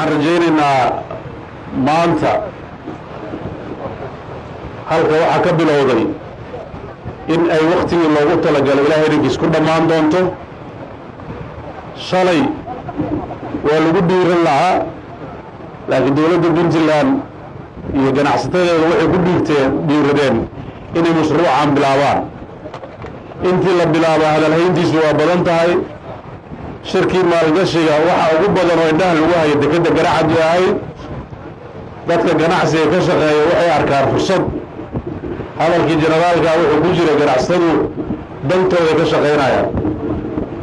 waxaan rajaynaynaa maanta halka waxaa ka bilowday in ay wakhtigii loogu talagalo ilaahay idinkiis ku dhammaan doonto. shalay waa lagu dhiiran lahaa, laakiin dowladda puntland iyo ganacsatadeeda waxay ku dhiiradeen inay mashruucan bilaabaan. intii la bilaaba hadalhayntiisu waa badan tahay. shirkii maalgashiga waxa ugu badan oo indhaha lagu hayo dekedda Garacad ay ahayd. dadka ganacsiga ka shaqeeya waxay arkaan fursad. hadalkii generaalka wuxuu ku jiray ganacsatadu dantooda ka shaqaynayaan.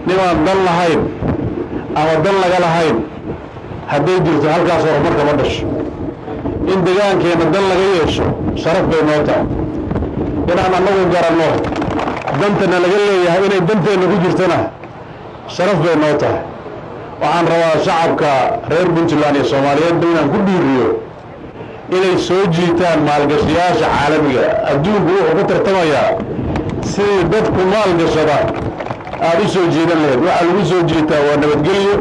nimaan dan lahayn ama dan laga lahayn hadday jirto halkaas horumarka ma dhasho. in deegaankeenna dan laga yeesho sharaf bay noo tahay. inaan annagu garanno dantana laga leeyahay inay danteenna ku jirtana sharaf bay noo tahay. waxaan rabaa shacabka reer puntland iyo soomaaliyeedba inaan ku dhiiriyo inay soo jiitaan maalgashiyaasha caalamiga. adduunku wuxuu ku tartamayaa sidii dadku maalgashada aad u soo jiidan lahayd. waxaa lagu soo jiitaa waa nabadgelyo,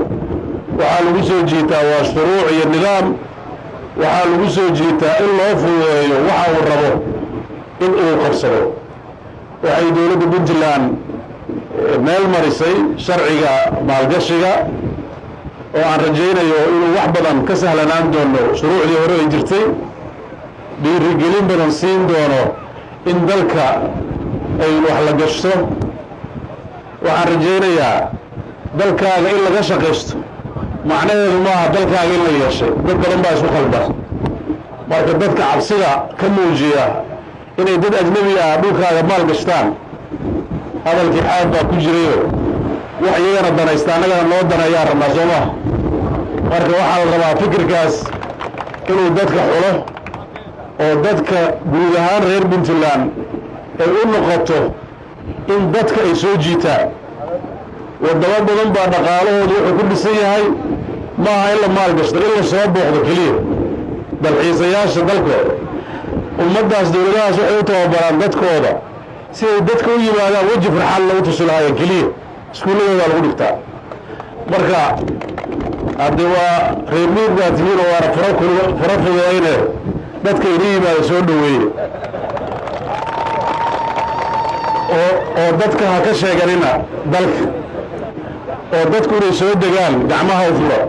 waxaa lagu soo jiitaa waa shuruuc iyo nidaam, waxaa lagu soo jiitaa in loo fududeeyo waxa uu rabo in uu qabsado. waxay dowladda puntland meel marisay sharciga maalgashiga oo aan rajaynayo inuu wax badan ka sahlanaan doono shuruucdii hore ay jirtay, dhiirigelin badan siin doono in dalka ay wax la gashto. waxaan rajaynayaa dalkaaga in laga shaqaysto macnaheedu maaha dalkaaga in la yeeshay. dad badan baa isku khalda. marka dadka cabsida ka muujiya inay dad ajnabi ah dhulkaaga maal gashtaan, hadalkii xaad baa ku jirayo wax iyagana danaysta annagana noo danayaa rabnaa soo maha. marka waxaa la rabaa fikirkaas inuu dadka xulo oo dadka guud ahaan reer puntland ay u noqoto in dadka ay soo jiitaan. wadamo badan baa dhaqaalahoodu wuxuu ku dhisan yahay maaha in la maalgashto, in la soo booqdo keliya dalxiisayaasha dalkooda. ummaddaas dowladahaas waxay u tababaraan dadkooda si ay dadka u yimaadaan weji farxad lagu tusi lahaayeen keliya. iskuulladoodaa lagu dhigtaa. marka haddii waa reer miir baa tihiin oo waana fara fududayne dadka ina yimaada soo dhoweeye oo dadka ha ka sheeganina dalka, oo dadku inay soo degaan gacmaha u furo.